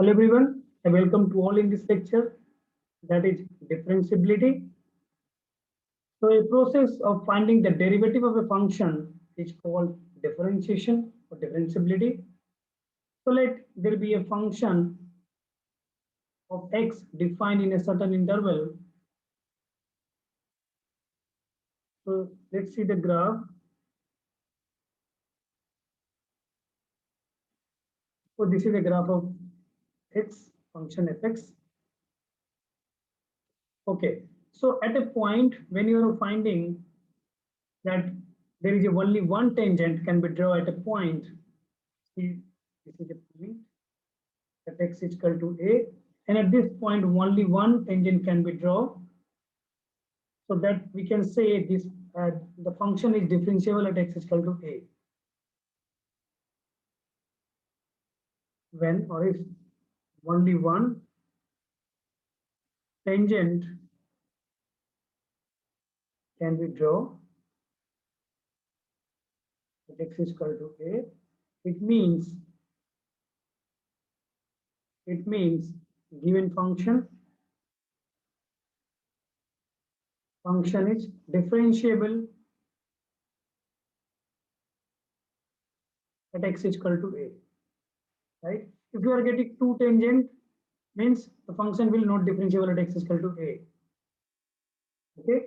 Hello everyone, and welcome to all in this lecture, that is differentiability. So a process of finding the derivative of a function is called differentiation or differentiability. So let there be a function of x defined in a certain interval. So let's see the graph. So this is a graph of x function fx. Okay, so at a point when you are finding that there is only one tangent can be drawn at a point, see, this is a point at x is equal to a, and at this point only one tangent can be drawn, so that we can say this the function is differentiable at x is equal to a when or if only one tangent can be drawn at x is equal to a. It means given function is differentiable at x is equal to a, right? If you are getting two tangent, means the function will not differentiable at x is equal to a. Okay,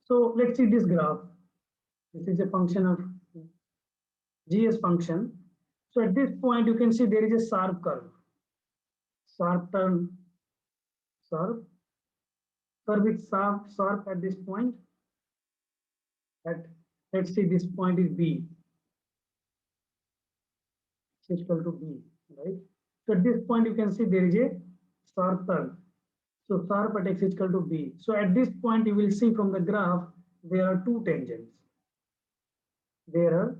so let's see this graph. This is a function of gs function. So at this point you can see there is a sharp curve, sharp turn, sharp curve is sharp at this point. At, let's see, this point is b, is equal to b, right? So at this point you can see there is a sharp turn. So sharp at x is equal to b. So at this point you will see from the graph there are two tangents. There are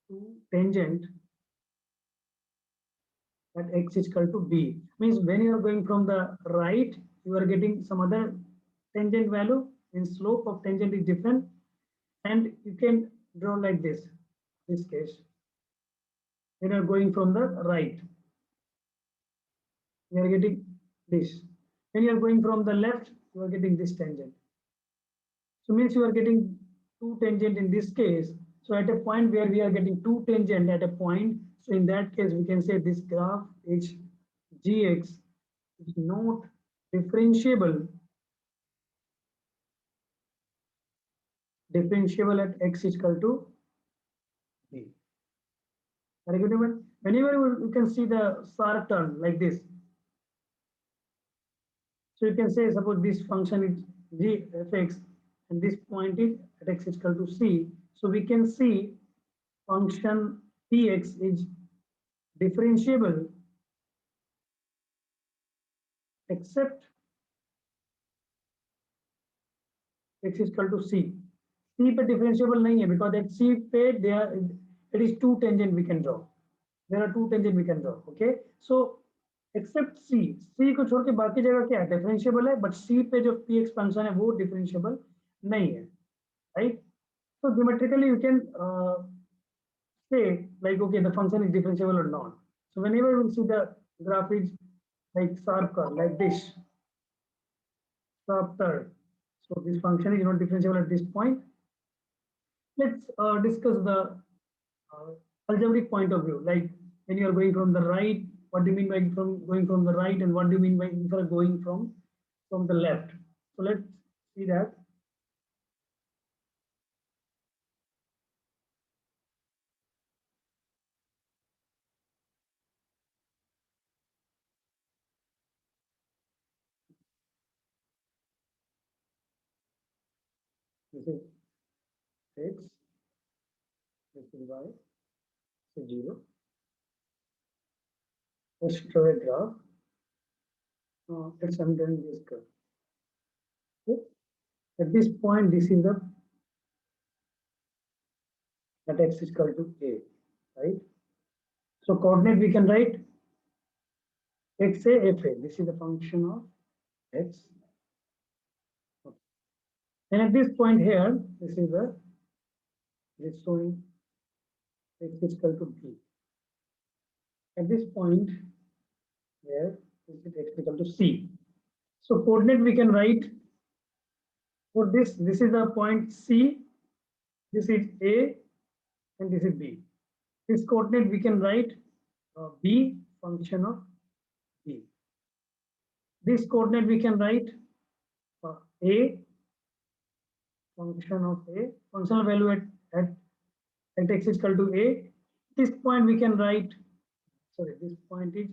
two tangent at x is equal to b. Means when you are going from the right, you are getting some other tangent value, in slope of tangent is different, and you can draw like this case. When you are going from the right, you are getting this. When you are going from the left, you are getting this tangent. So means you are getting two tangent in this case. So at a point where we are getting two tangent at a point, so in that case we can say this graph is gx is not differentiable at x is equal to b. Very good. Whenever you can see the sharp turn like this, so you can say suppose this function is g fx and this point is at x is equal to c. So we can see function px is differentiable except x is equal to c. C पे differentiable नहीं है because at C पे there it is two tangent we can draw. There are two tangent we can draw. Okay, so except C को छोड़ के बाकी जगह क्या है differentiable है, but C पे जो px function है वो differentiable नहीं है, right? So geometrically you can say like okay the function is differentiable or not. So whenever you will see the graph is like sharp curve like this, sharp curve. So this function is not differentiable at this point. Let's discuss the algebraic point of view. Like when you are going from the right, what do you mean by from going from the right, and what do you mean by if you are going from the left? So let's see that. This is x, this is y, this is 0. Let's draw a graph. Let's understand this curve. Okay. At this point, this is the at x is equal to a, right? So coordinate we can write x a f a. This is the function of x. Okay. And at this point here, this is the this showing x is equal to b. At this point, where is it x equal to c. So coordinate we can write for this. This is the point C. This is A, and this is B. This coordinate we can write B function of B. This coordinate we can write A function of A, functional value at x is equal to A. This point we can write, sorry, this point is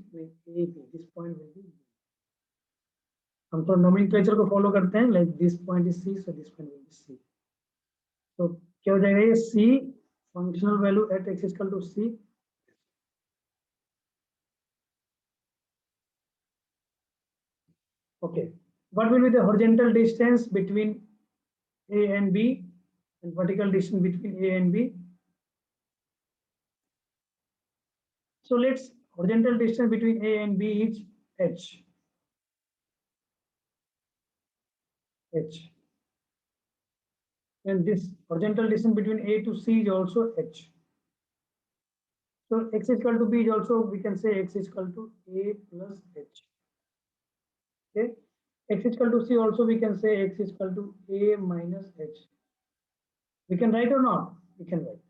AB, this point will be B. हम तो nomenclature को follow करते हैं, like this point is C, so this point will be C. So क्या हो जाएगा ये C functional value at x is equal to C. Okay, what will be the horizontal distance between A and B and vertical distance between A and B? So let's horizontal distance between A and B is h. And this horizontal distance between A to C is also h. So x is equal to B is also, we can say x is equal to A plus h. Okay, x is equal to C also we can say x is equal to A minus h. We can write or not? We can write.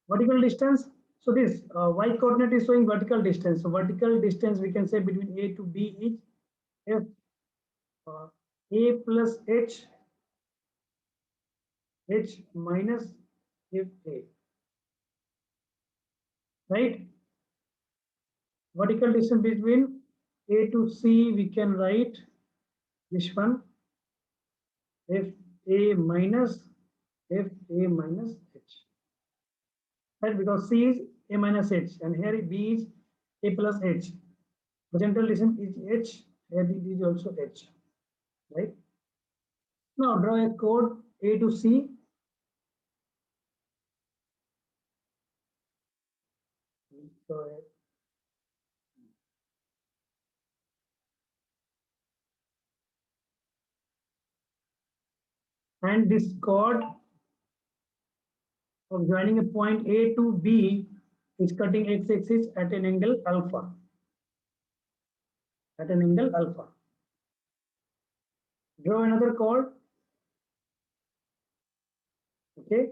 Vertical distance. So this y coordinate is showing vertical distance. So vertical distance we can say between A to B is f A plus h minus f A. Right? Vertical distance between A to C we can write this one f A minus h. Right, because C is A minus h and here B is A plus h. Horizontal distance is h, here it is also h. Right? Now draw a chord A to C. And this chord of joining a point A to B is cutting x-axis at an angle alpha. At an angle alpha. Draw another chord. Okay,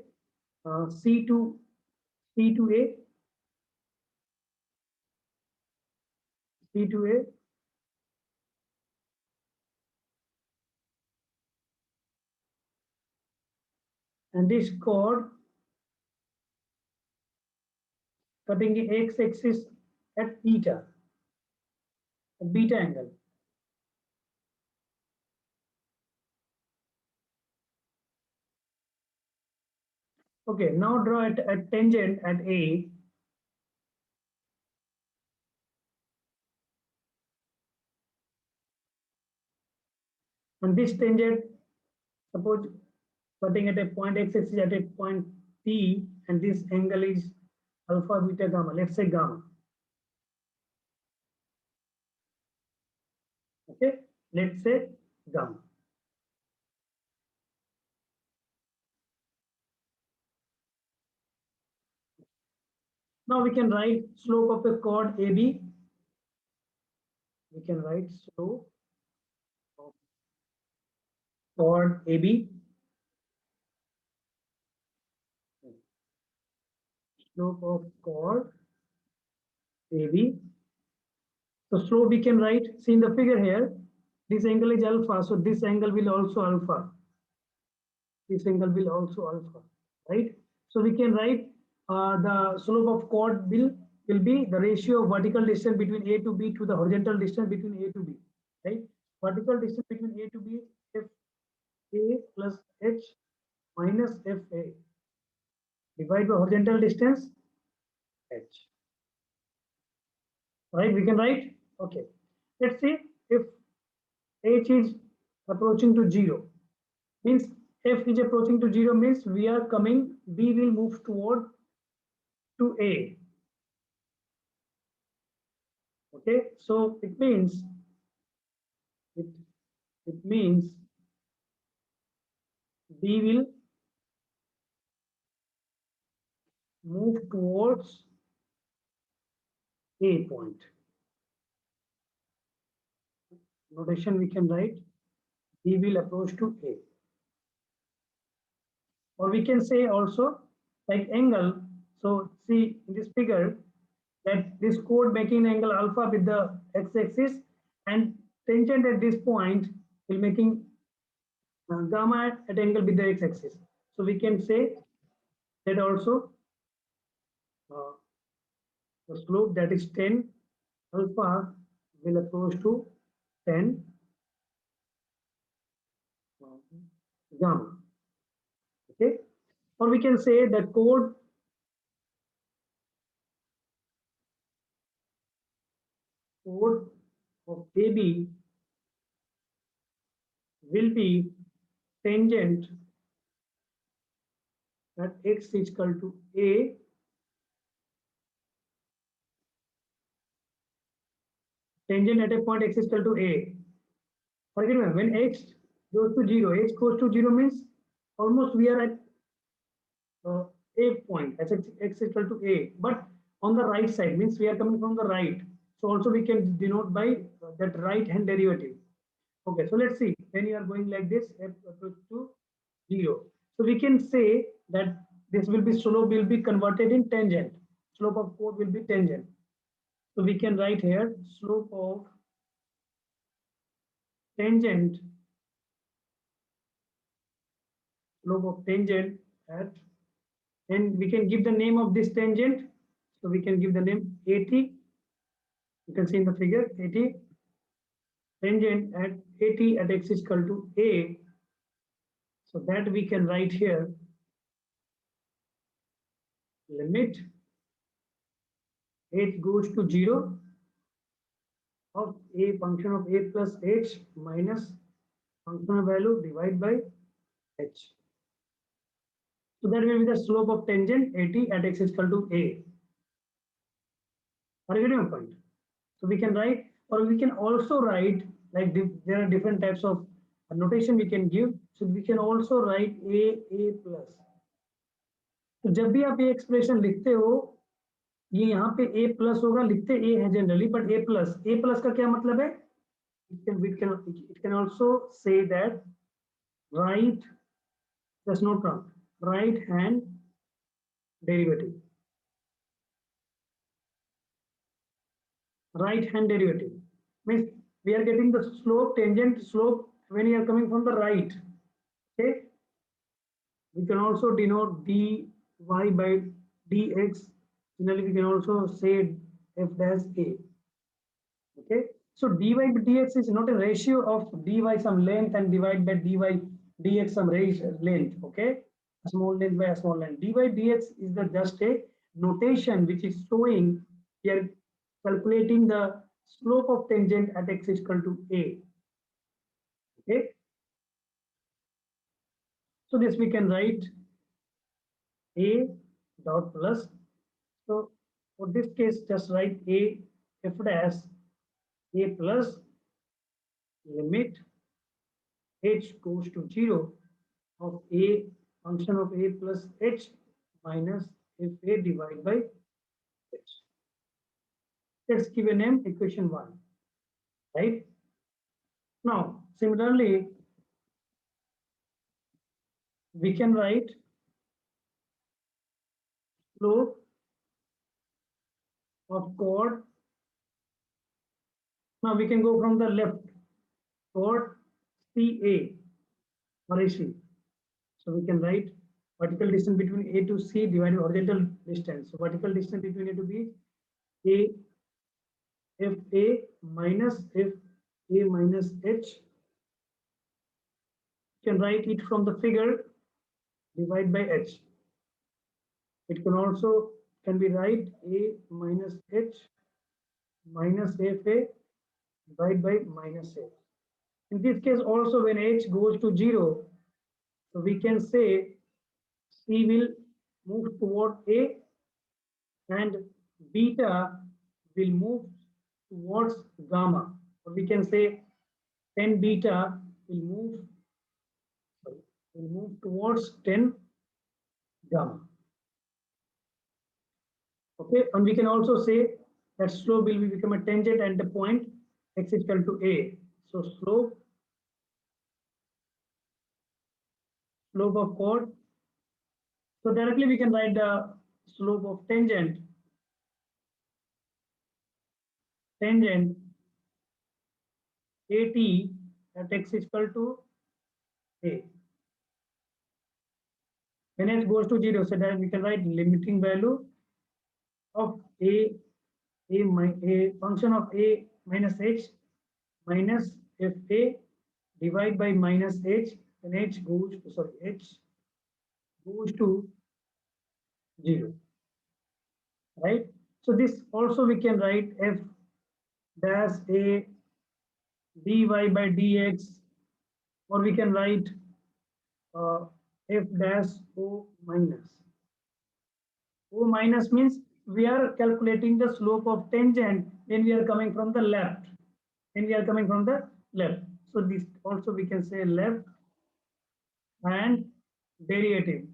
C to A. C to A. And this chord cutting the x-axis at beta angle. Okay, now draw a tangent at A. And this tangent, suppose cutting at a point x-axis at a point P, and this angle is alpha, beta, gamma. Let's say gamma. Okay, let's say gamma. Now we can write slope of a chord AB. We can write slope of chord AB. Slope of chord AB. So slope we can write, see in the figure here, this angle is alpha, so this angle will also alpha. This angle will also alpha, right? So we can write the slope of chord will be the ratio of vertical distance between A to B to the horizontal distance between A to B, right? Vertical distance between A to B is FA plus H minus FA divided by horizontal distance H. Right, we can write, okay. Let's see if H is approaching to 0, means F is approaching to 0 means we are coming, B will move toward to A. Okay, so it means it means B will move towards A point. Notation we can write B will approach to A. Or we can say also like angle. So see in this figure that this chord making angle alpha with the x-axis and tangent at this point will making gamma at angle with the x-axis. So we can say that also uh, the slope that is 10 alpha will approach to 10 gamma. Okay, or we can say the chord of AB will be tangent at x is equal to A tangent at a point x is equal to A. Forget me, when x goes to 0, x goes to 0 means almost we are at A point, x is equal to A. But on the right side means we are coming from the right. So also we can denote by that right hand derivative. Okay, so let's see when you are going like this f approach to 0. So we can say that this will be slope will be converted in tangent. Slope of chord will be tangent. So we can write here slope of tangent at, and we can give the name of this tangent. So we can give the name AT. You can see in the figure AT tangent at AT at x is equal to A. So that we can write here limit h goes to 0 of a function of a plus h minus functional value divided by h. So that will be the slope of tangent AT at x is equal to A. Are you getting my point? So we can write, or we can also write like there are different types of notation we can give. So we can also write A plus. तो जब भी आप ये expression लिखते हो ये यहाँ पे a प्लस होगा लिखते a है जनरली बट a प्लस का क्या मतलब है it can also say that right just note down right hand derivative means we are getting the slope tangent slope when you are coming from the right. Okay, we can also denote dy by dx. Generally we can also say f dash a. Okay, so dy by dx is not a ratio of dy some length and divide by dy dx some length. Okay, a small length by a small length. Dy dx is the just a notation which is showing we are calculating the slope of tangent at x is equal to a. Okay, so this we can write a dot plus. So for this case just write a f dash a plus limit h goes to 0 of a function of a plus h minus f a divided by h. Let's give a name equation 1, right? Now, similarly, we can write slope of chord. Now we can go from the left chord CA or AC. So we can write vertical distance between A to C divided by horizontal distance. So vertical distance between A to B, A F A minus F A minus H. You can write it from the figure divided by H. It can also can be write A minus H minus F A divided by minus A. In this case also when H goes to 0, so we can say C will move toward A and beta will move towards gamma. So we can say 10 beta will move towards 10 gamma. Okay, and we can also say that slope will become a tangent at the point x is equal to a. So slope of chord. So directly we can write the slope of tangent AT at x is equal to a. When x goes to 0, so that we can write limiting value of a function of a minus h minus fa divide by minus h, and h goes to 0, right? So this also we can write f dash a dy by dx, or we can write f dash o minus. O minus means we are calculating the slope of tangent when we are coming from the left. So this also we can say left hand derivative.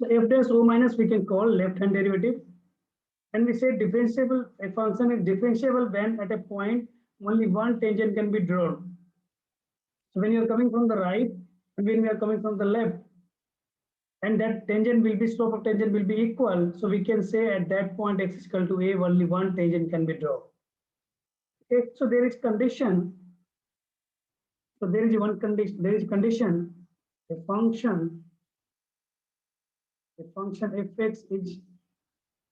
So f dash o minus we can call left hand derivative. And we say differentiable, a function is differentiable when at a point only one tangent can be drawn. So when you are coming from the right and when we are coming from the left, and that tangent will be, slope of tangent will be equal. So we can say at that point x is equal to a, only one tangent can be drawn. Okay, so there is condition. So there is one condition. There is condition. A function fx is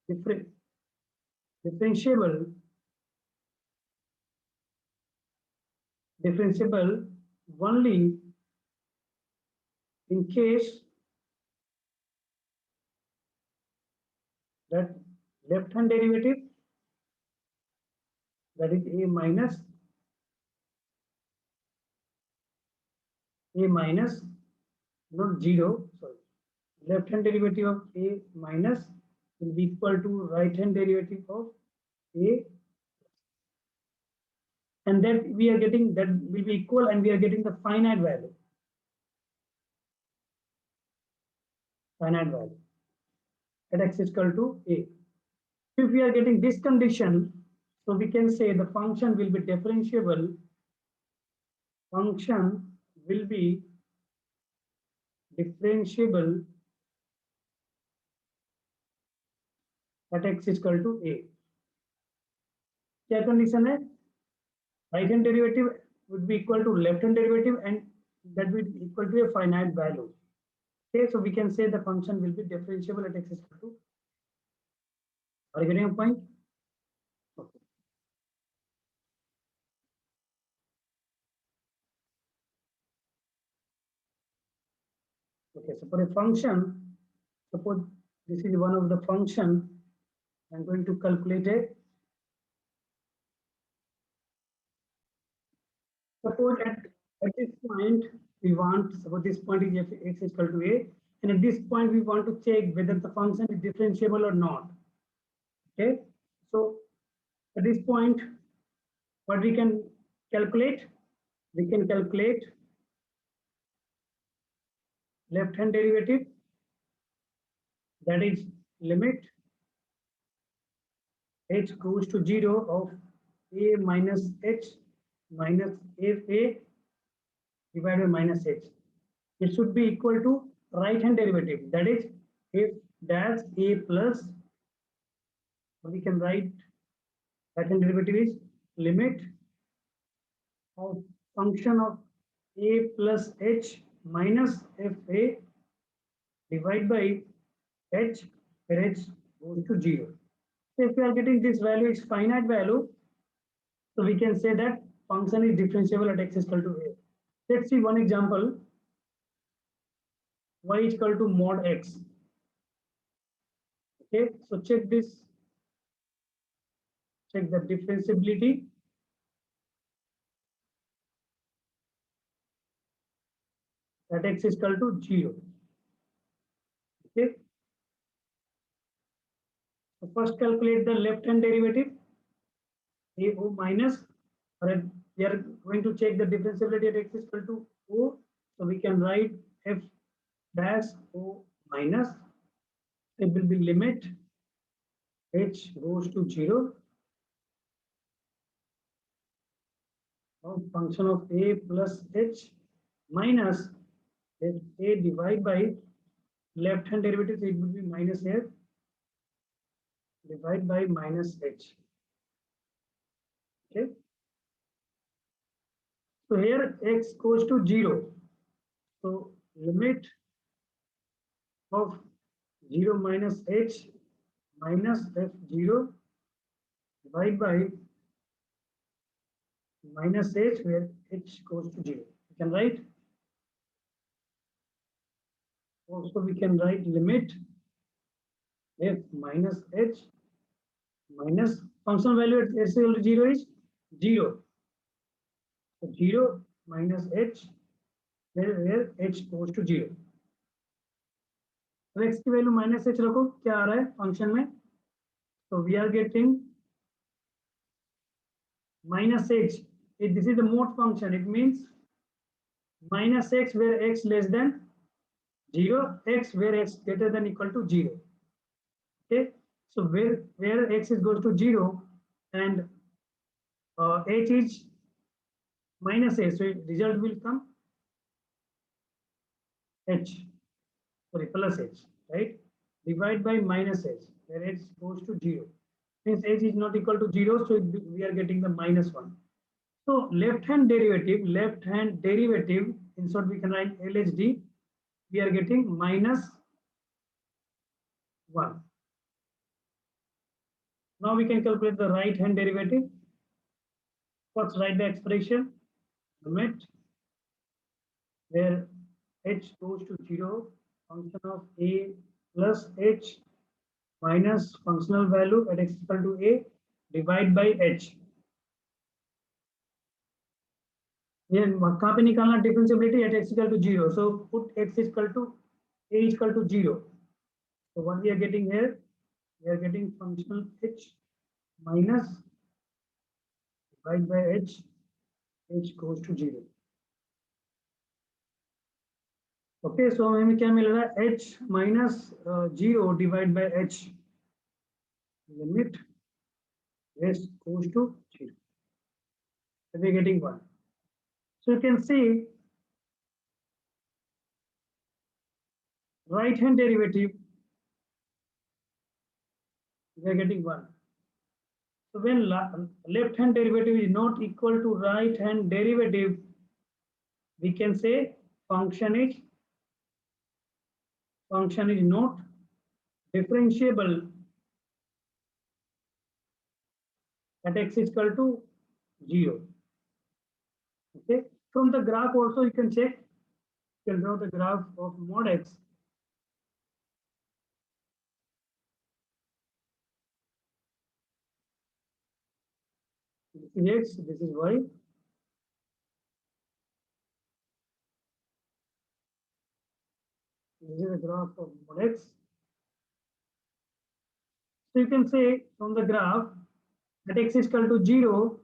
differentiable only in case that left hand derivative, that is a minus not 0, sorry, left hand derivative of a minus will be equal to right hand derivative of a, and that we are getting, that will be equal, and we are getting the finite value at x is equal to a. If we are getting this condition, so we can say the function will be differentiable at x is equal to a. क्या condition है? Right hand derivative would be equal to left hand derivative, and that will be equal to a finite value. Okay, so we can say the function will be differentiable at x is equal to. Are you getting a point? Okay. Okay, so for a function, suppose this is one of the function, I'm going to calculate it. Suppose at this point we want, suppose this point is x is equal to a, and at this point we want to check whether the function is differentiable or not. Okay, so at this point, what we can calculate? We can calculate left hand derivative, that is limit h goes to 0 of a minus h minus fa divided by minus h. It should be equal to right hand derivative, that is f dash a plus, we can write right hand derivative is limit of function of a plus h minus fa divided by h, where h goes to 0. So if we are getting this value is finite value, so we can say that function is differentiable at x is equal to a. Let's see one example. Y is equal to mod x. Okay, so check this. Check the differentiability. At x is equal to 0. Okay. So first calculate the left hand derivative, a o minus, or we are going to check the differentiability at x is equal to o. So we can write f dash o minus, it will be limit h goes to 0 of function of a plus h minus a divided by left hand derivative, it would be minus a divided by minus h. Okay. So here x goes to 0. So limit of 0 minus h minus f0 divided by minus h where h goes to 0. We can write. Also we can write limit f minus h minus function value at s equal to 0 is 0. So 0 minus h where h goes to 0. तो x की value minus h रखो, क्या आ रहा है function में? So we are getting minus h. If this is the mode function, it means minus x where x less than 0, x where x greater than equal to 0. Okay, so where x is goes to 0 and h is minus h, so result will come h, sorry, plus h, right? Divide by minus h, where h goes to 0. Means h is not equal to 0, so we are getting the minus 1. So left hand derivative, in short we can write LHD, we are getting minus 1. Now we can calculate the right hand derivative. First write the expression, limit where h goes to 0, function of a plus h minus functional value at x equal to a divide by h. ये कहाँ पे निकालना differentiability at x equal to 0. So put x is equal to a is equal to 0. So what we are getting here, we are getting functional h minus divided by h goes to 0. Okay, so हमें क्या मिल रहा है, h minus 0 divided by h, limit s goes to 0. So we are getting 1. So you can see right hand derivative, we are getting 1. So when left hand derivative is not equal to right hand derivative, we can say function is not differentiable at x is equal to 0. Okay, from the graph also you can check, you can draw the graph of mod x. This is x, this is y. This is the graph of mod x. So you can say from the graph that x is equal to 0,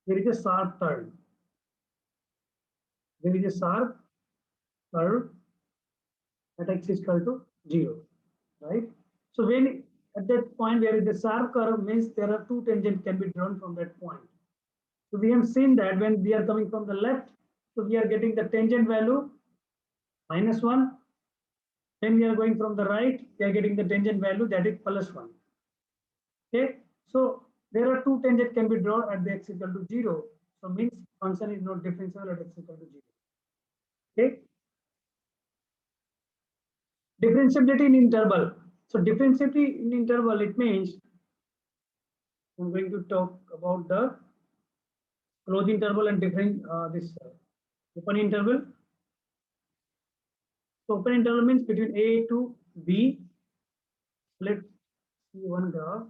there is a sharp turn. There is a sharp curve at x is equal to 0, right? So when at that point where the sharp curve means there are two tangents can be drawn from that point. So we have seen that when we are coming from the left, so we are getting the tangent value minus 1. When we are going from the right, we are getting the tangent value that is plus 1. Okay, so there are two tangents can be drawn at the x equal to 0. So means function is not differentiable at x equal to 0. Okay. Differentiability in interval. So differentiability in interval, it means I'm going to talk about the closed interval and different open interval. So open interval means between A to B. Let's see one graph.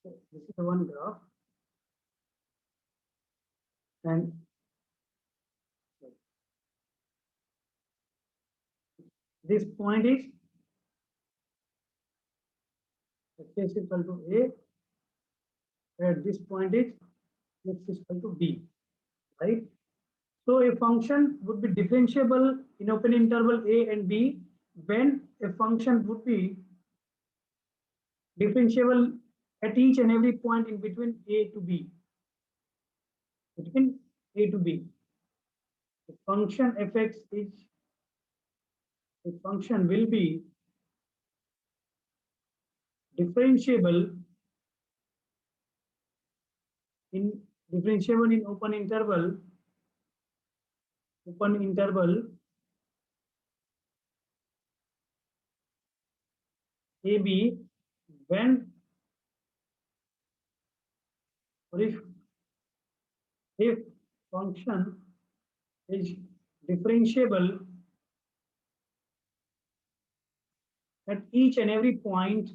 So this is the one graph, and this point is x is equal to a, at this point is x is equal to b, right? So a function would be differentiable in open interval a and b when a function would be differentiable at each and every point in between a to b. Between a to b, the function fx is the function will be differentiable in open interval ab when or if function is differentiable at each and every point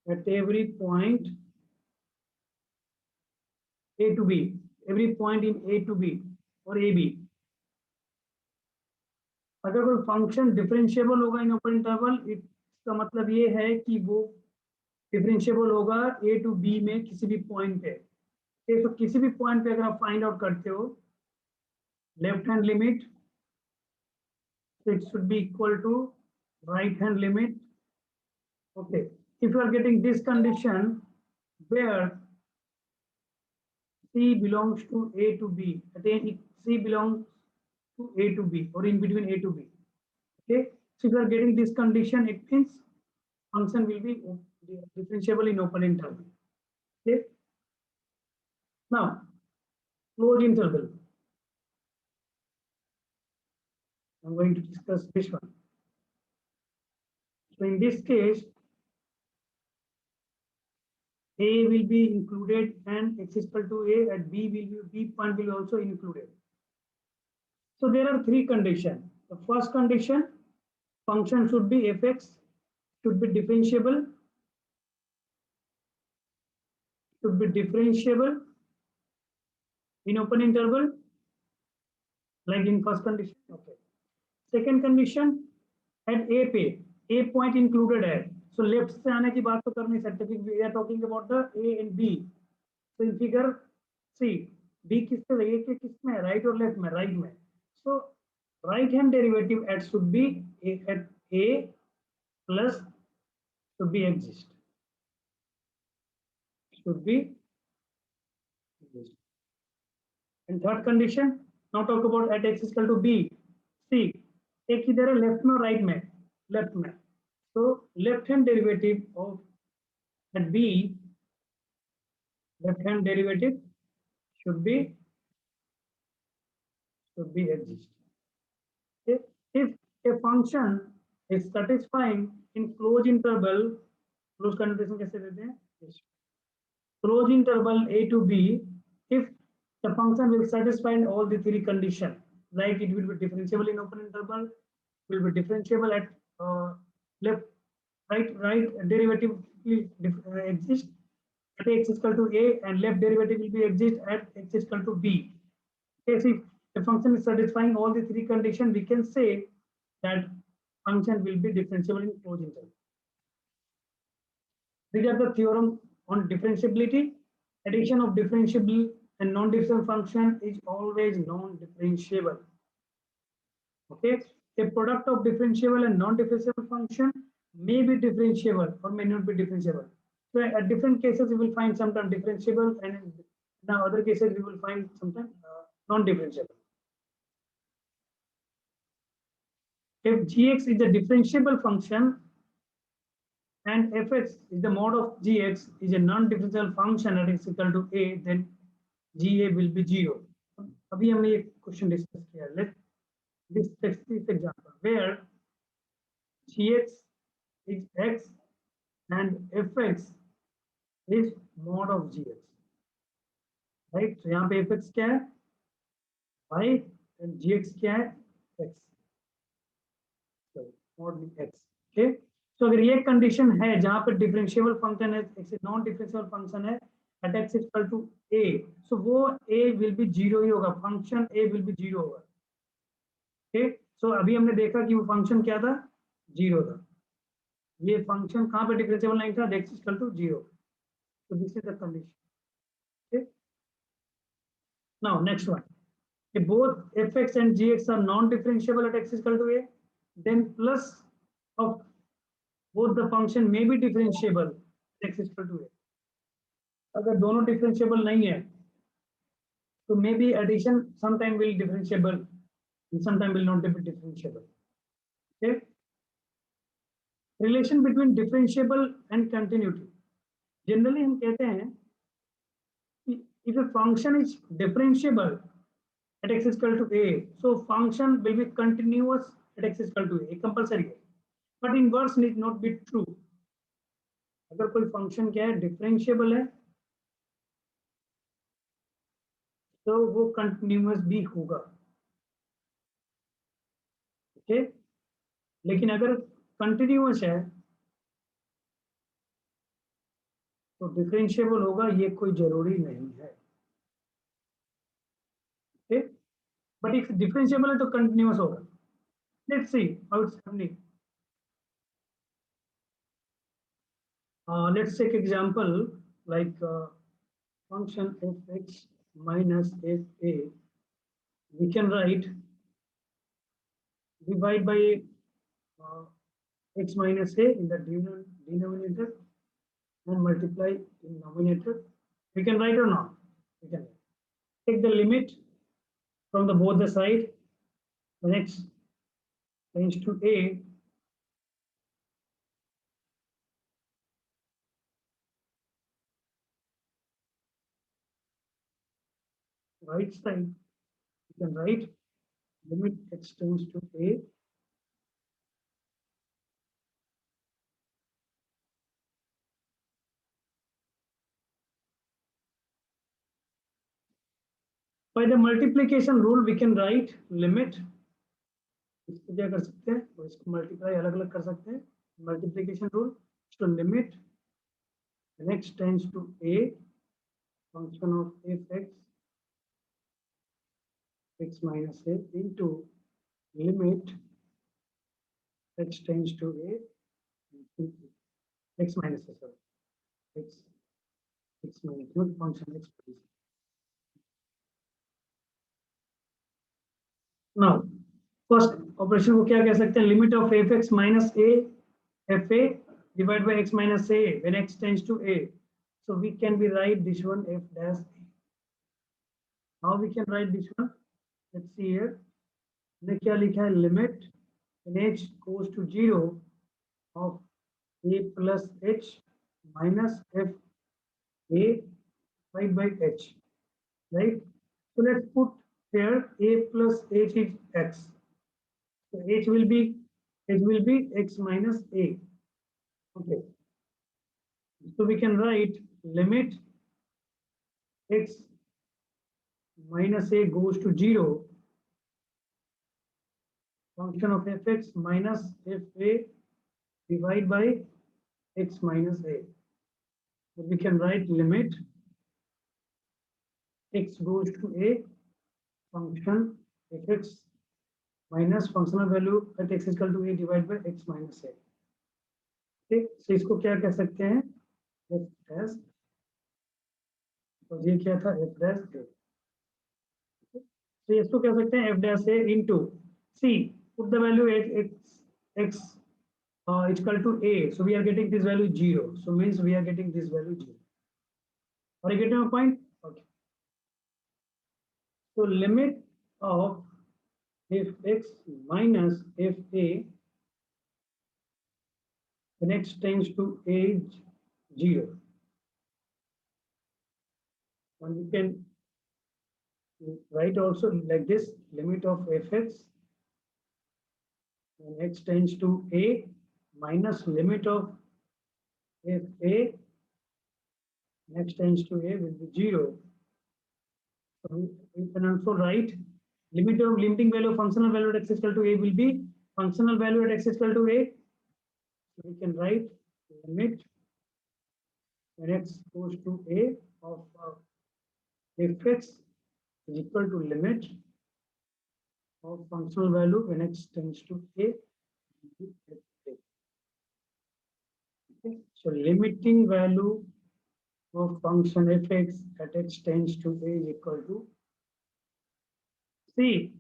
at every point a to b, every point in a to b और ab, अगर कोई function differentiable होगा in open interval, इसका मतलब ये है कि वो डिफरेंशिएबल होगा ए टू बी में किसी भी पॉइंट पे। तो किसी भी पॉइंट पे अगर आप फाइंड आउट करते हो left hand limit, it should be equal to right hand limit. Okay, if you are getting this condition where C belongs to A to B, C belongs to A to B or in between A to B. Okay, so if you are getting this condition, it means function will be differentiable in open interval. Okay, now closed interval. I'm going to discuss this one. So in this case, A will be included and x is equal to A, and B point will also included. So there are three conditions. The first condition, function should be fx, should be differentiable in open interval, like in first condition. Okay. Second condition, at A पे A point included है. So left से आने की बात तो कर नहीं सकते, we are talking about the A and B. So in figure see, B किससे A के किसमें है, right और left में, right में. So right hand derivative at should be at A plus should be exist. And third condition, now talk about at x is equal to B. See, एक किधर है, left में right में, left में. So left hand derivative of at B, left hand derivative should be exist. If a function is satisfying in closed interval, closed condition कैसे देते हैं? Closed interval A to B, if the function will satisfy all the three conditions, like it will be differentiable in open interval, will be differentiable at left, right derivative will exist at x is equal to A, and left derivative will be exist at x is equal to B. Okay, if the function is satisfying all the three conditions, we can say that function will be differentiable in closed interval. These are the theorem on differentiability. Addition of differentiable and non-differentiable function is always non-differentiable. Okay, a product of differentiable and non-differentiable function may be differentiable or may not be differentiable. So at different cases we will find sometimes differentiable, and in other cases we will find sometimes non-differentiable. If gx is a differentiable function and fx is the mod of gx is a non-differentiable function at x equal to a, then ga will be 0. अभी हमने ये question discuss किया. Let's take this example where gx is x and fx is mod of gx, right? So यहाँ पे fx क्या है, y, and gx क्या है, x, so mod x. Okay, so अगर ये कंडीशन है जहाँ पे डिफरेंशिएबल फंक्शन है, नॉन डिफरेंशिएबल फंक्शन है, at x is equal to a, so वो a will be 0 ही होगा, फंक्शन a will be 0 होगा। ओके, सो अभी हमने देखा कि वो फंक्शन क्या था, 0 था। ये फंक्शन कहाँ पे डिफरेंशिएबल नहीं था, x is equal to 0, so this is the condition। okay, now next one, if both fx and gx are non-differentiable at x is equal to a, then plus of both the function may be differentiable at x is equal to a। अगर दोनों differentiable नहीं है तो may be addition sometime will differentiable and sometime will not be differentiable। okay, relation between differentiable and continuity, generally हम कहते हैं कि if a function is differentiable at x is equal to a, so function will be continuous at x is equal to a, compulsory है, but inverse need not be true। अगर कोई function क्या है, differentiable है, तो वो continuous भी होगा। ओके, लेकिन अगर कंटिन्यूअस है तो डिफरेंशिएबल होगा, ये कोई जरूरी नहीं है। ओके, बट इफ डिफरेंशिएबल है तो कंटिन्यूअस होगा। Let's see how it's happening. Let's take example like function fx minus fa, we can write divide by x minus a in the denominator and multiply in numerator. We can write or not? We can take the limit from the both the side, when x tends to a, right side, you can write limit x tends to a by the multiplication rule, we can write limit, इसको क्या कर सकते हैं, तो इसको multiply अलग अलग कर सकते हैं, मल्टीप्लिकेशन रूल, तो limit x tends to a function of fx x minus a into limit x tends to a x minus a, sorry, x minus not function x please. Now first operation को क्या कह सकते हैं, limit of F X minus A F A divide by X minus A when X tends to A, so we can be write this one F dash A. How we can write this one, let's see here, मैंने क्या लिखा है, limit when H goes to 0 of A plus H minus F A divide by H, right. So let's put here a plus h is x, so h will be x minus a। okay, so we can write limit x minus a goes to 0 function of fx minus fa divided by x minus a, so we can write limit x goes to a function fx minus functional value at x is equal to a divided by x minus a। ठीक, so इसको क्या कह सकते हैं, f dash, तो ये क्या था, f dash a। तो इसको कह सकते हैं f dash a into c, put the value at x is equal to a, so we are getting this value 0, so means we are getting this value 0। Are you getting my point? Okay, so limit of fx minus fa when x tends to a 0, and we can write also like this, limit of fx when x tends to a minus limit of fa when x tends to a will be 0, so we can also write limit of limiting value of functional value at x is equal to a will be functional value at x is equal to a, so we can write limit when x goes to a of fx is equal to limit of functional value when x tends to a. Okay. So limiting value of function fx at x tends to a is equal to c.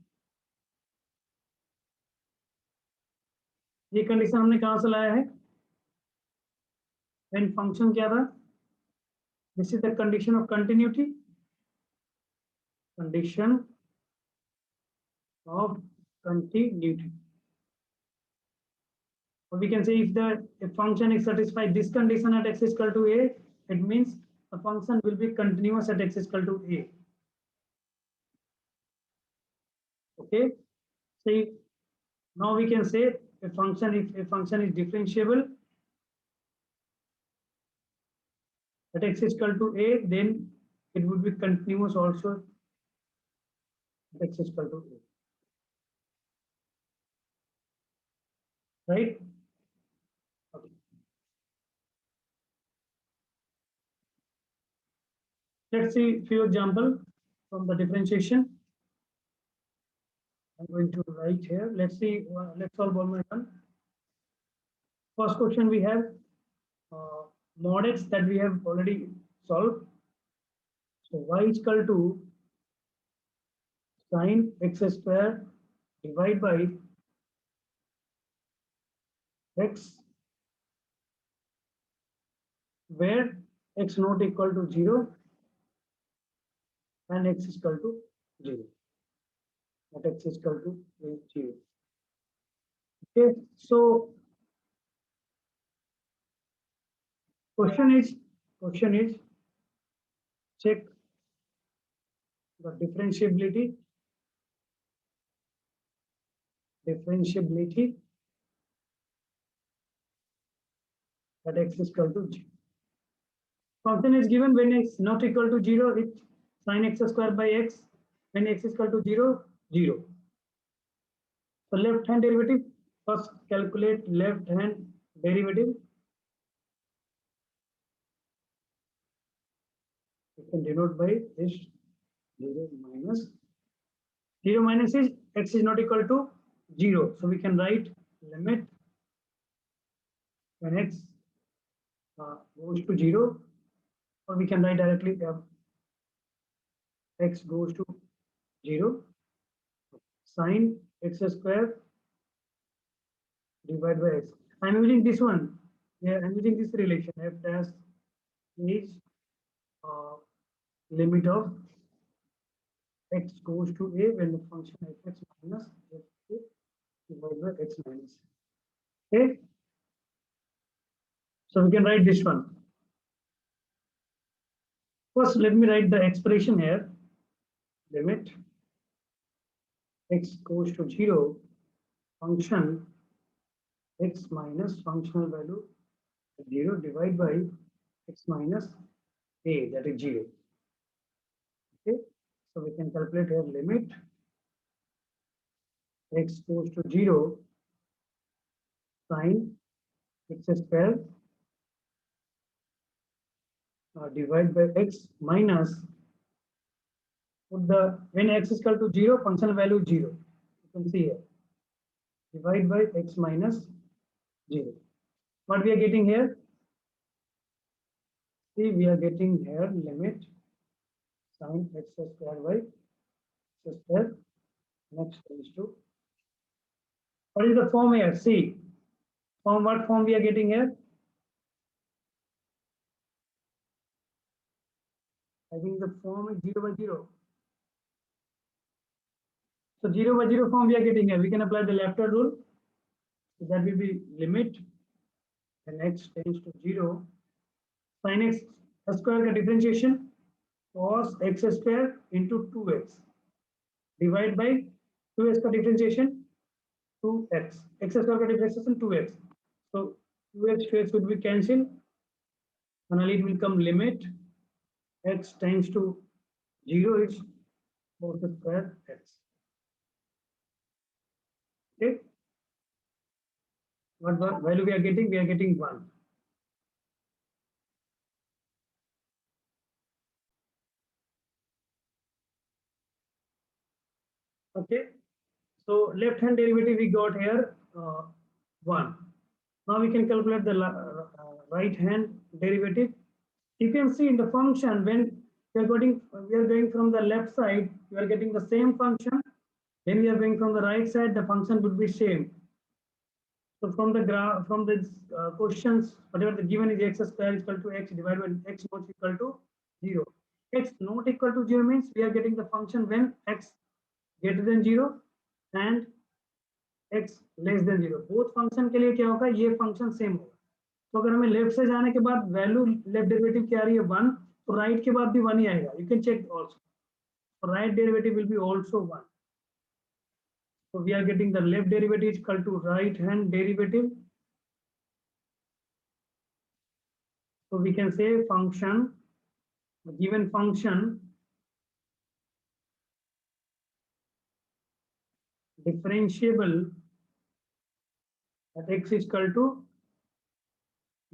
ये condition हमने कहां से लाया है? when function क्या था? This is the condition of continuity. Condition of continuity. Or we can say if function is satisfied this condition at x is equal to a, it means the function will be continuous at x is equal to a. Okay. So now we can say if a function is differentiable at x is equal to a, then it would be continuous also at x is equal to a. Right? Okay. Let's see few example from the differentiation. I'm going to write here. Let's see. Let's solve one by one. First question we have mod x that we have already solved. So y is equal to sin x square divided by x, where x not equal to 0 and x is equal to 0. At x is equal to 0. Okay, so question is check the differentiability at x is equal to 0. Function is given when x not equal to 0, it's sin x square by x. When x is equal to 0, 0. So left hand derivative, first calculate left hand derivative. You can denote by this 0 minus. 0 minus is x is not equal to 0. So we can write limit when x goes to 0, or we can write directly x goes to 0, sin x square divided by x. I'm using this one. Yeah, I'm using this relation. F dash is limit of x goes to a when the function fx minus f divided by x minus. Okay. So we can write this one. First, let me write the expression here. Limit x goes to 0, function x minus functional value 0 divided by x minus a, that is 0. Okay, so we can calculate here limit x goes to 0, sin x square divided by x minus, when x is equal to 0, functional value 0. You can see here, divide by x minus 0. What we are getting here? See, we are getting here limit sin x square by x square next is to. What is the form here? See, from what form we are getting here? I think the form is 0 by 0. So 0 by 0 form we are getting here. We can apply the left hand rule. So that will be limit when x tends to 0, sin x square का differentiation cos x square into 2x divide by 2x का differentiation 2x, x square का differentiation 2x. So 2x to x would be cancelled. Finally, it will come limit x tends to 0 is cos square x. Okay. What value we are getting? We are getting 1. Okay, so left hand derivative we got here 1. Now we can calculate the right hand derivative. You can see in the function when we are going from the left side, we are getting the same function. When we are going from the right side, the function would be same. So from the graph, from this questions, whatever the given is x square is equal to x divided by x not equal to 0. X not equal to 0 means we are getting the function when x greater than 0 and x less than 0. Both function के लिए क्या होगा, ये function same होगा. तो अगर हमें left से जाने के बाद वैल्यू लेफ्ट डेरिवेटिव क्या आ रही है 1, तो राइट के बाद भी 1 ही आएगा. You can check also. Right derivative will be also 1. So we are getting the left derivative is equal to right hand derivative. So we can say function, given function differentiable at x is equal to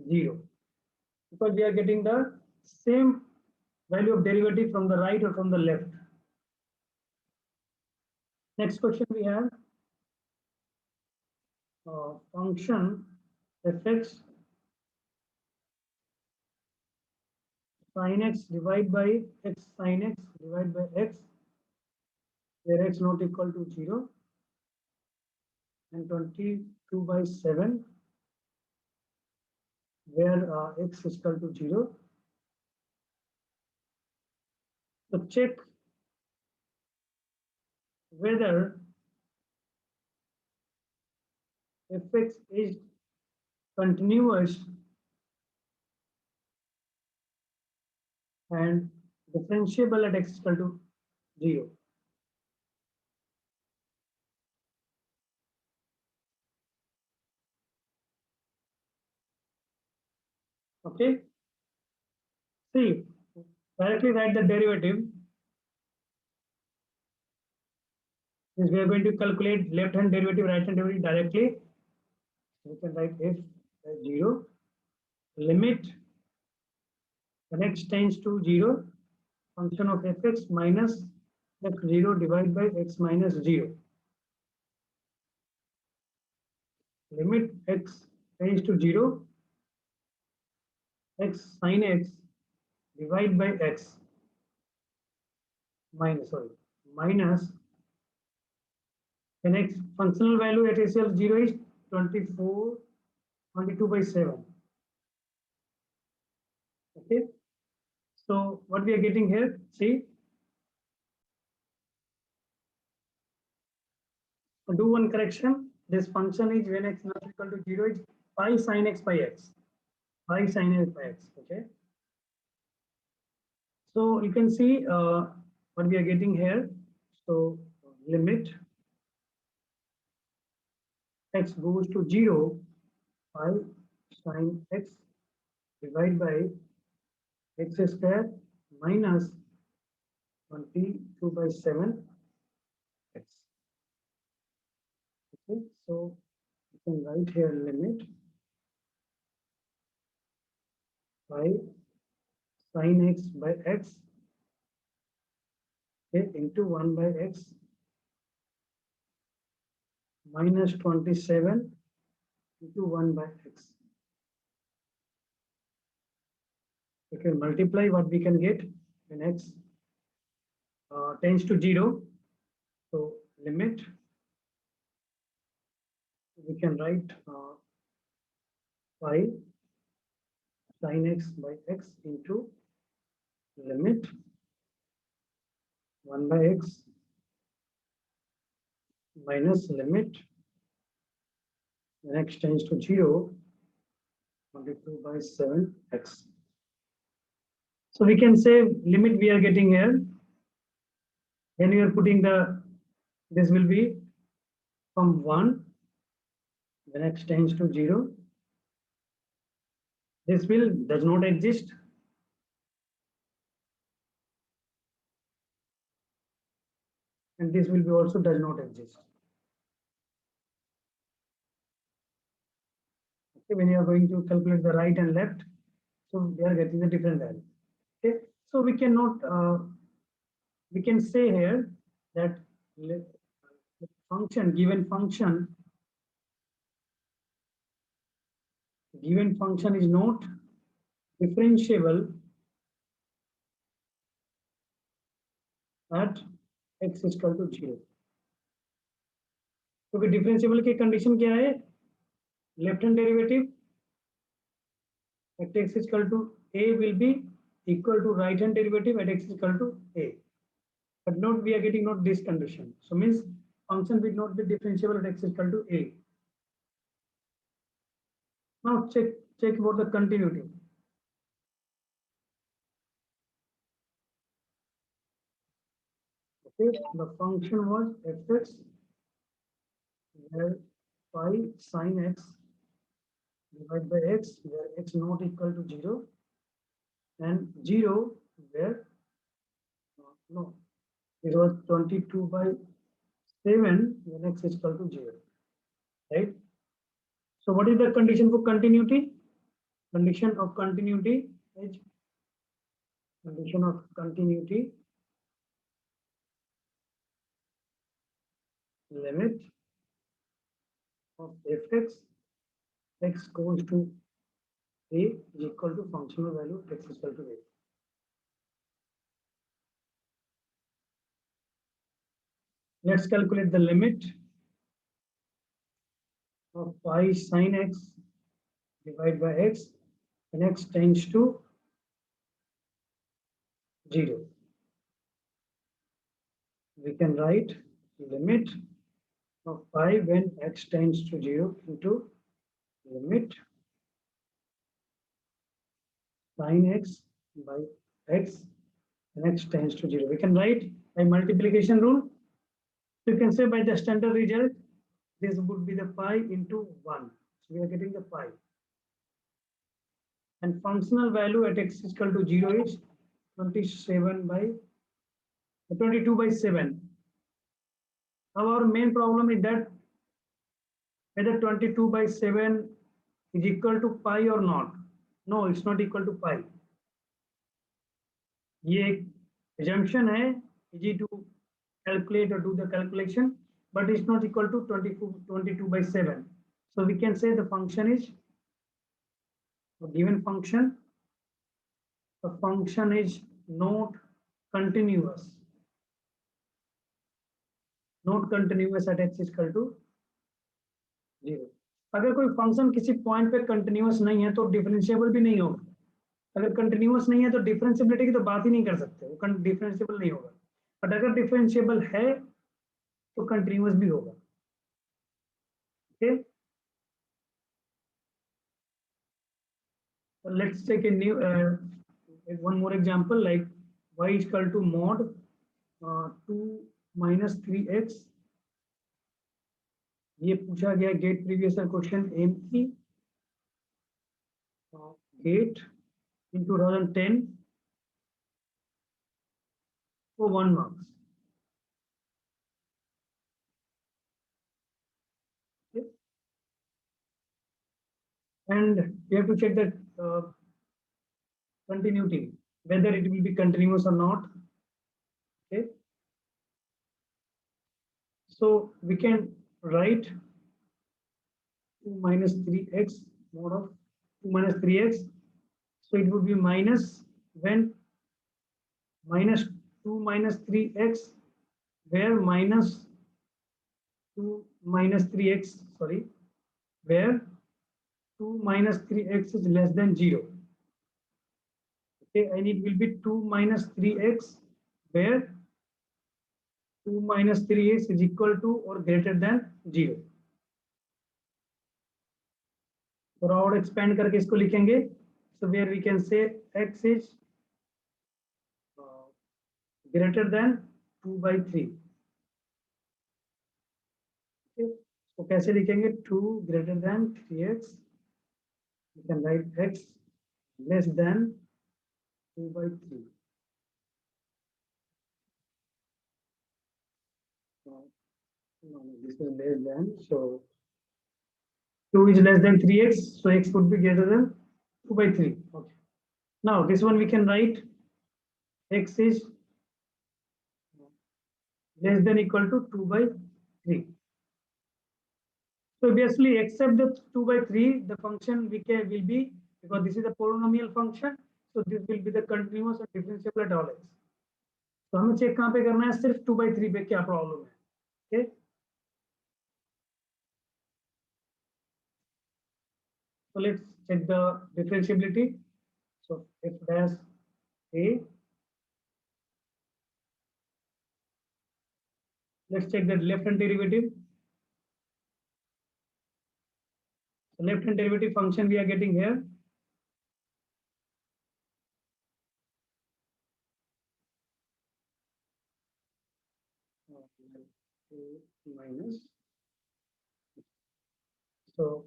0, because we are getting the same value of derivative from the right or from the left. Next question we have function fx sin x divided by x sin x divided by x, where x not equal to 0, and 22 by 7, where x is equal to 0. So check whether fx is continuous and differentiable at x is equal to 0. Okay. See, directly write the derivative. Since we are going to calculate left hand derivative, right hand derivative directly, we can write f as 0, limit when x tends to 0, function of fx minus x0 divided by x minus 0. Limit x tends to 0, x sin x divided by x minus the next functional value at itself 0 is 22 by 7. Okay, so what we are getting here, see, do one correction. This function is when x not equal to 0 is pi sin x by x, pi sin x by x. Okay, so you can see what we are getting here. So limit x goes to 0, pi sin x divided by x square minus 22 by 7 x. Okay, so you can write here limit pi sin x by x, okay, into 1 by x minus 27 into 1 by x. We can multiply what we can get when x tends to 0. So limit, we can write pi sin x by x into limit 1 by x minus limit when x tends to 0, 22 by 7 x. So we can say limit we are getting here. When we are putting this will be from 1 when x tends to 0. This will does not exist. And this will be also does not exist. Okay, when you are going to calculate the right and left, so we are getting a different value. Okay, so we cannot we can say here that function, given function is not differentiable at x is equal to 0. क्योंकि differentiable की condition क्या है, left hand derivative at x is equal to a will be equal to right hand derivative at x is equal to a, but not we are getting not this condition, so means function will not be differentiable at x is equal to a. Now check about the continuity. Okay, the function was fx where phi sin x divided by x where x not equal to 0 and 0 where no, it was 22 by 7 when x is equal to 0, right? So what is the condition for continuity? Condition of continuity is limit of fx x goes to a is equal to functional value x is equal to a. Let's calculate the limit of phi sin x divided by x when x tends to 0. We can write limit of phi when x tends to 0 into limit sin x by x when x tends to 0. We can write by multiplication rule. So you can say by the standard result, this would be the pi into 1. So we are getting the pi. And functional value at x is equal to 0 is 22 by 7. Now our main problem is that whether 22 by 7 is equal to pi or not. No, it's not equal to pi. ये एक assumption है, easy to calculate or do the calculation, but it's not equal to 22 by 7. So we can say the function is a given function. The function is not continuous. Not continuous at x is equal to 0. अगर कोई function किसी point पे continuous नहीं है तो differentiable भी नहीं होगा. अगर कंटिन्यूअस नहीं है तो डिफरेंशिएबिलिटी की तो बात ही नहीं कर सकते, वो डिफरेंशिएबल नहीं होगा. बट अगर डिफरेंशिएबल है तो कंटिन्यूअस भी होगा. Okay, let's take a new one more example like y is equal to mod 2 minus 3x. ये पूछा गया गेट प्रीवियस क्वेश्चन एम की gate in 2010 for 1 marks. Okay. And we have to check that continuity, whether it will be continuous or not. Okay, so we can write 2 minus 3x mod of 2 minus 3x. So it would be minus when minus 2 minus 3x where minus 2 minus 3x, sorry, where 2 minus 3x is less than 0. Okay, and it will be 2 minus 3x where 2 minus 3x is equal to or greater than 0. थोड़ा और expand करके इसको लिखेंगे. So where we can say x is greater than 2 by 3. Okay, so कैसे लिखेंगे? 2 greater than 3x. We can write x less than 2 by 3. No, this is less than, so 2 is less than 3x, so x would be greater than 2 by 3. Okay. Now this one we can write x is less than equal to 2 by 3. So obviously, except the 2 by 3, the function will be, because this is a polynomial function, so this will be the continuous and differentiable at all x. तो हमें check कहाँ पे करना है, सिर्फ 2 by 3 पे क्या problem है. Okay. So let's check the differentiability. So f dash a. Let's check the left hand derivative. The left hand derivative function we are getting here. Minus. So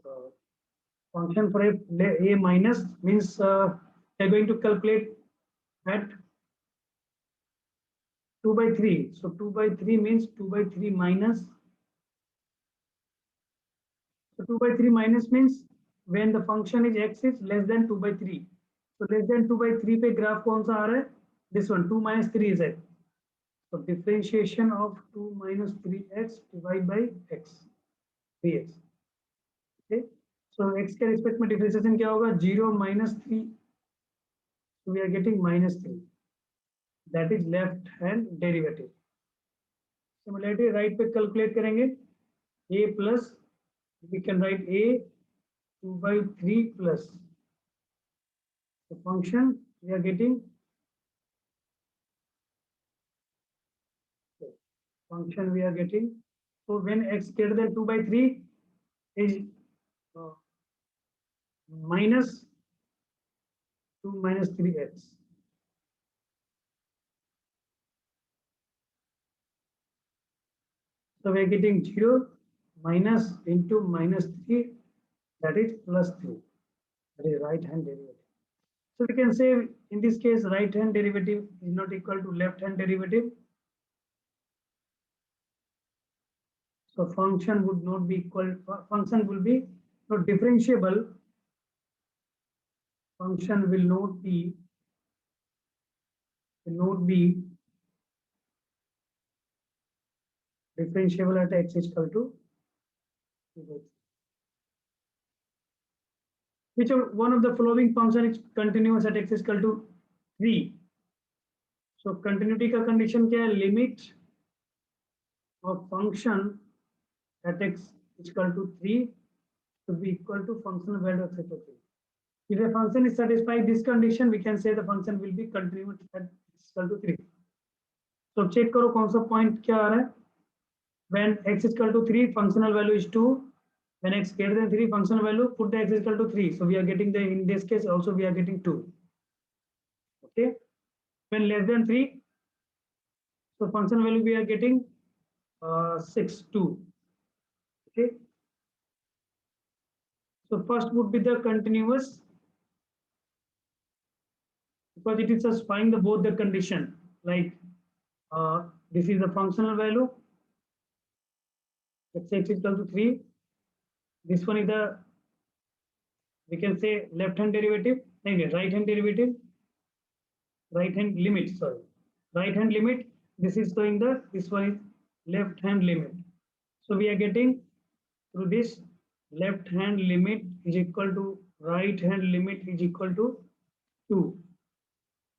function for a minus means they're going to calculate at 2 by 3. So 2 by 3 means 2 by 3 minus. So 2 by 3 minus means when the function is x is less than 2 by 3. So less than 2 by 3 पे graph कौन सा आ रहा है? This one 2 minus 3 is x. So differentiation of 2 minus 3x divided by x dx. Okay. So x के respect में differentiation क्या होगा? 0 minus 3. So we are getting minus 3. That is left hand derivative. Similarly, right पे calculate करेंगे. A plus we can write a 2 by 3 plus the function we are getting. Function we are getting. So when x greater than 2 by 3 is minus 2 minus 3x. So we are getting 0 minus into minus 3, that is plus 3. That is right hand derivative. So we can say in this case right hand derivative is not equal to left hand derivative. So function would not be equal, function will be not differentiable. Function will not be differentiable at x is equal to 2. Which one of the following function is continuous at x is equal to 3? So continuity का condition क्या है? Limit of function at x is equal to 3 to be equal to functional value of x equal to 3. If a function is satisfied this condition, we can say the function will be continuous at x is equal to 3. So check करो कौन सा point क्या आ रहा है? When x is equal to 3, functional value is 2. When x greater than 3, functional value, put the x is equal to 3. So we are getting the, in this case also we are getting 2. Okay. When less than 3, so function value we are getting 6, 2. Okay. So first would be the continuous, because it is satisfying the both the condition. Like this is the functional value. Let's say x is equal to 3. This one is the, we can say left hand derivative, right hand derivative, right hand limit, sorry, right hand limit. This is showing the, this one is left hand limit. So we are getting through this left hand limit is equal to right hand limit is equal to 2.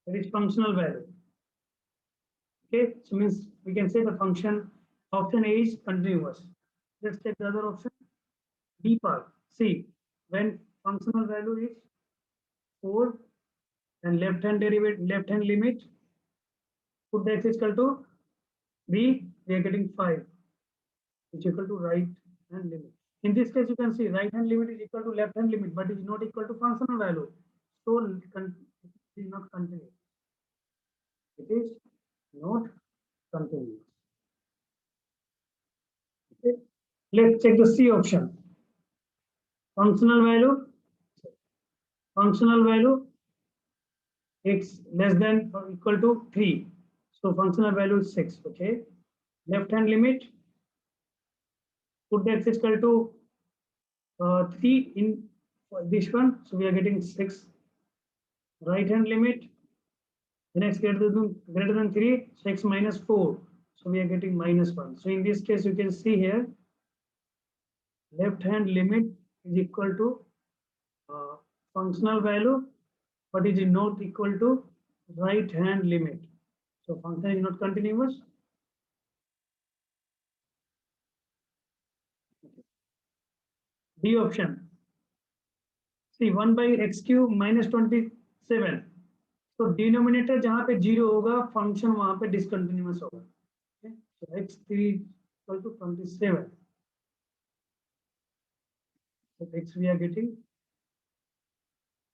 That is functional value. Okay, so means we can say the function option A is continuous. Let's take the other option. B part. See, when functional value is 4 and left hand derivative, left hand limit, put the x is equal to B, we are getting 5, which is equal to right hand limit. In this case, you can see right hand limit is equal to left hand limit, but it is not equal to functional value. So it is not continuous. It is not continuous. Okay. Let's check the C option. Functional value x less than or equal to 3. So functional value is 6. Okay. Left hand limit, put the x is equal to 3 in this one. So we are getting 6. Right hand limit, when x greater than 3, so x minus 4. So we are getting minus 1. So in this case, you can see here, left hand limit is equal to functional value, but it is not equal to right hand limit. So function is not continuous. D option. See 1 by x cube minus 27. तो denominator जहां पे 0 होगा function वहां पे discontinuous होगा. So x3 equal to 27. So x we are getting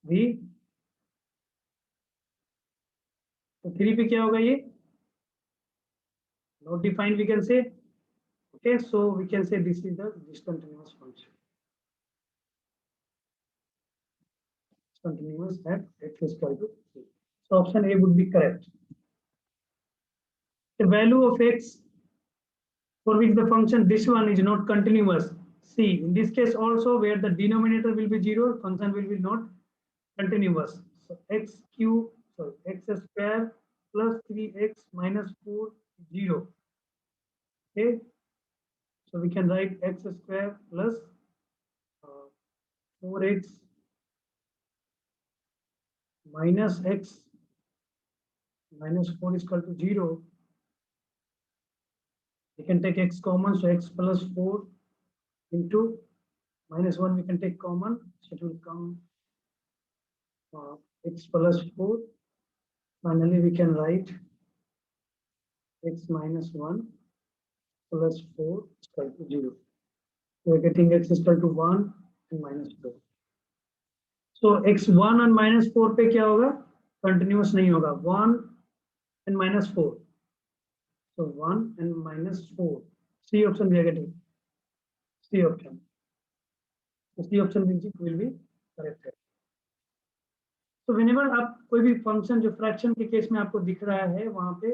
v. तो 3 पे क्या होगा ये? Not defined we can say. Okay, so we can say this is the discontinuous function. Continuous at x is equal to 3. So option A would be correct. The value of x for which the function this one is not continuous. See, in this case also where the denominator will be 0, function will be not continuous. So x square plus 3x minus 4 0. Okay, so we can write x square plus 4x minus x minus 4 is equal to 0. We can take x common, so x plus 4 into minus 1 we can take common, so it will come x plus 4. Finally we can write x minus 1 plus 4 is equal to 0. We are getting x is equal to 1 and minus 4. So x1 and minus 4 पे क्या होगा? Continuous नहीं होगा. 1 and minus 4. So 1 and minus 4. C option we are getting. C option. So C option will be correct. तो whenever आप कोई भी function जो फ्रैक्शन के केस में आपको दिख रहा है वहां पे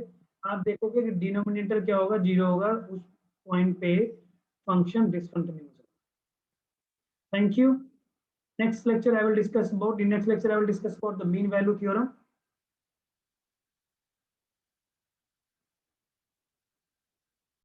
आप देखोगे कि डिनोमिनेटर क्या होगा? 0 होगा. उस पॉइंट पे फंक्शन डिसकंटिन्यूअस है. Thank you. In next lecture I will discuss about the mean value theorem.